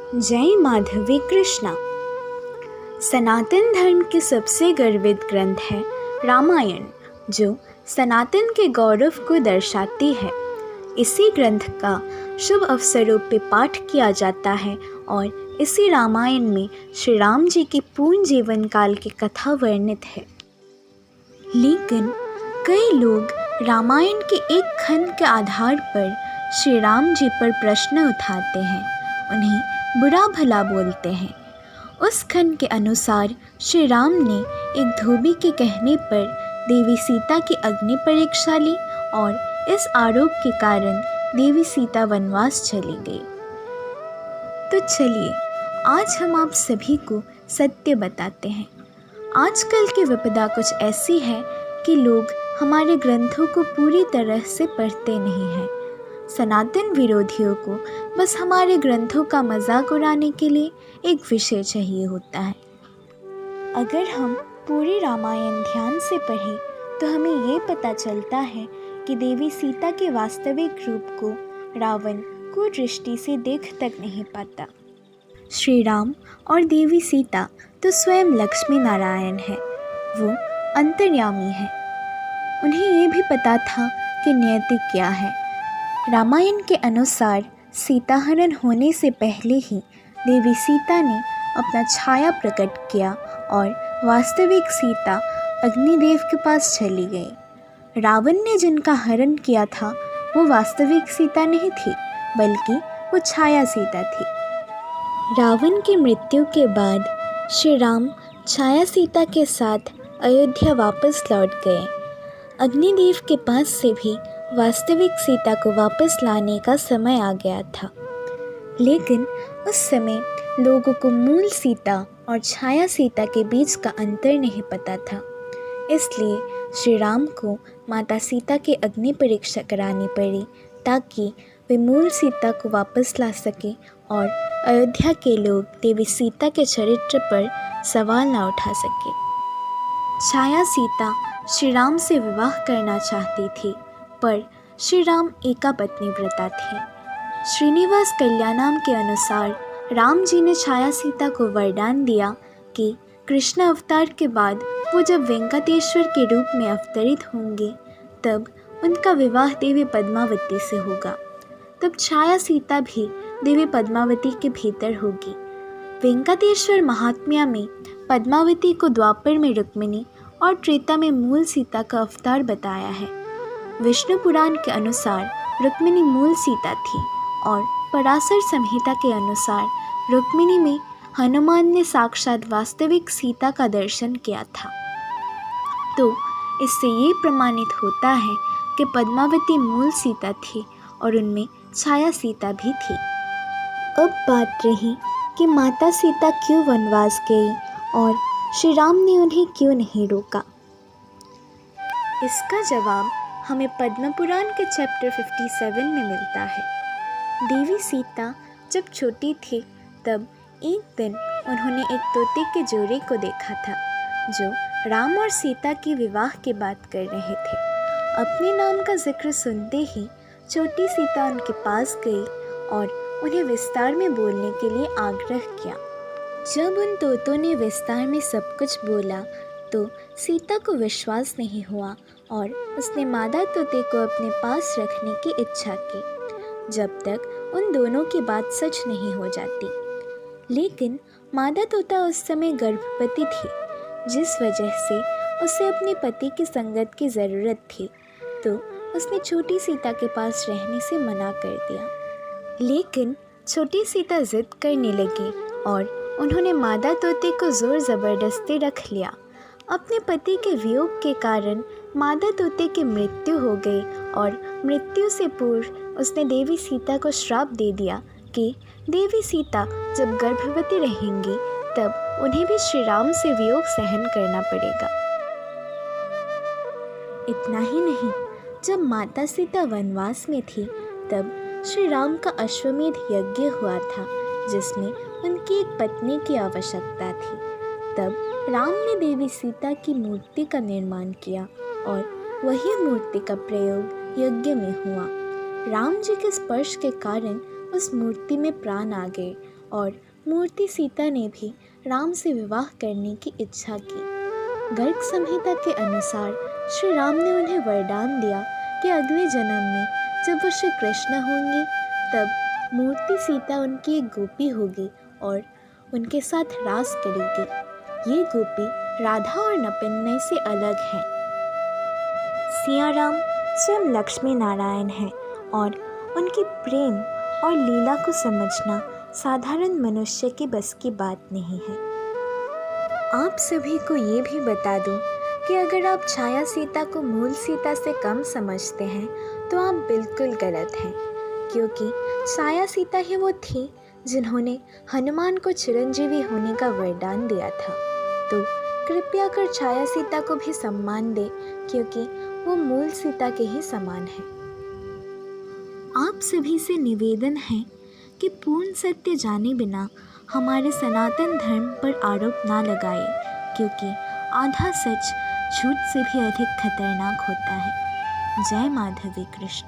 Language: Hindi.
जय माधवी कृष्णा। सनातन धर्म के सबसे गर्वित ग्रंथ है रामायण, जो सनातन के गौरव को दर्शाती है। इसी ग्रंथ का शुभ अवसरों पे पाठ किया जाता है और इसी रामायण में श्री राम जी की पूर्ण जीवन काल की कथा वर्णित है। लेकिन कई लोग रामायण के एक खंड के आधार पर श्री राम जी पर प्रश्न उठाते हैं, उन्हें बुरा भला बोलते हैं। उस खंड के अनुसार श्री राम ने एक धोबी के कहने पर देवी सीता की अग्नि परीक्षा ली और इस आरोप के कारण देवी सीता वनवास चली गई। तो चलिए आज हम आप सभी को सत्य बताते हैं। आजकल की विपदा कुछ ऐसी है कि लोग हमारे ग्रंथों को पूरी तरह से पढ़ते नहीं हैं। सनातन विरोधियों को बस हमारे ग्रंथों का मजाक उड़ाने के लिए एक विषय चाहिए होता है। अगर हम पूरी रामायण ध्यान से पढ़ें तो हमें ये पता चलता है कि देवी सीता के वास्तविक रूप को रावण कुदृष्टि से देख तक नहीं पाता। श्री राम और देवी सीता तो स्वयं लक्ष्मी नारायण है, वो अंतर्यामी है। उन्हें ये भी पता था कि नियति क्या है। रामायण के अनुसार सीताहरण होने से पहले ही देवी सीता ने अपना छाया प्रकट किया और वास्तविक सीता अग्निदेव के पास चली गई। रावण ने जिनका हरण किया था वो वास्तविक सीता नहीं थी, बल्कि वो छाया सीता थी। रावण की मृत्यु के बाद श्री राम छाया सीता के साथ अयोध्या वापस लौट गए। अग्निदेव के पास से भी वास्तविक सीता को वापस लाने का समय आ गया था। लेकिन उस समय लोगों को मूल सीता और छाया सीता के बीच का अंतर नहीं पता था। इसलिए श्री राम को माता सीता की अग्नि परीक्षा करानी पड़ी ताकि वे मूल सीता को वापस ला सके और अयोध्या के लोग देवी सीता के चरित्र पर सवाल न उठा सके। छाया सीता श्री राम से विवाह करना चाहती थी, पर श्री राम एकापत्नी व्रता थे। श्रीनिवास कल्याणम के अनुसार राम जी ने छाया सीता को वरदान दिया कि कृष्ण अवतार के बाद वो जब वेंकटेश्वर के रूप में अवतरित होंगे तब उनका विवाह देवी पद्मावती से होगा। तब छाया सीता भी देवी पद्मावती के भीतर होगी। वेंकटेश्वर महात्म्य में पद्मावती को द्वापर में रुक्मिणी और त्रेता में मूल सीता का अवतार बताया है। विष्णु पुराण के अनुसार रुक्मिणी मूल सीता थी और पराशर संहिता के अनुसार रुक्मिणी में हनुमान ने साक्षात वास्तविक सीता का दर्शन किया था। तो इससे ये प्रमाणित होता है कि पद्मावती मूल सीता थी और उनमें छाया सीता भी थी। अब बात रही कि माता सीता क्यों वनवास गई और श्री राम ने उन्हें क्यों नहीं रोका। इसका जवाब हमें पद्म पुराण के चैप्टर 57 में मिलता है। देवी सीता जब छोटी थी तब एक दिन उन्होंने एक तोते के जोड़े को देखा था जो राम और सीता की विवाह की बात कर रहे थे। अपने नाम का जिक्र सुनते ही छोटी सीता उनके पास गई और उन्हें विस्तार में बोलने के लिए आग्रह किया। जब उन तोतों ने विस्तार में सब कुछ बोला तो सीता को विश्वास नहीं हुआ और उसने मादा तोते को अपने पास रखने की इच्छा की जब तक उन दोनों की बात सच नहीं हो जाती। लेकिन मादा तोता उस समय गर्भवती थी, जिस वजह से उसे अपने पति की संगत की ज़रूरत थी, तो उसने छोटी सीता के पास रहने से मना कर दिया। लेकिन छोटी सीता जिद करने लगी और उन्होंने मादा तोते को ज़ोर ज़बरदस्ती रख लिया। अपने पति के वियोग के कारण मादा तोते की मृत्यु हो गई और मृत्यु से पूर्व उसने देवी सीता को श्राप दे दिया कि देवी सीता जब गर्भवती रहेंगी तब उन्हें भी श्री राम से वियोग सहन करना पड़ेगा। इतना ही नहीं, जब माता सीता वनवास में थी तब श्री राम का अश्वमेध यज्ञ हुआ था जिसमें उनकी एक पत्नी की आवश्यकता थी। तब राम ने देवी सीता की मूर्ति का निर्माण किया और वही मूर्ति का प्रयोग यज्ञ में हुआ। राम जी के स्पर्श के कारण उस मूर्ति में प्राण आ गए और मूर्ति सीता ने भी राम से विवाह करने की इच्छा की। गर्ग संहिता के अनुसार श्री राम ने उन्हें वरदान दिया कि अगले जन्म में जब वो श्री कृष्ण होंगे तब मूर्ति सीता उनकी एक गोपी होगी और उनके साथ रास करेगी। ये गोपी राधा और नपिन्नय से अलग है। सिया राम स्वयं लक्ष्मी नारायण हैं और उनकी प्रेम और लीला को समझना साधारण मनुष्य के बस की बात नहीं है। आप सभी को ये भी बता दूं कि अगर आप छाया सीता को मूल सीता से कम समझते हैं तो आप बिल्कुल गलत हैं, क्योंकि छाया सीता ही वो थी जिन्होंने हनुमान को चिरंजीवी होने का वरदान दिया था। तो कृपया कर छाया सीता को भी सम्मान दें, क्योंकि वो मूल सीता के ही समान है। आप सभी से निवेदन है कि पूर्ण सत्य जाने बिना हमारे सनातन धर्म पर आरोप ना लगाए, क्योंकि आधा सच झूठ से भी अधिक खतरनाक होता है। जय माधवी कृष्ण।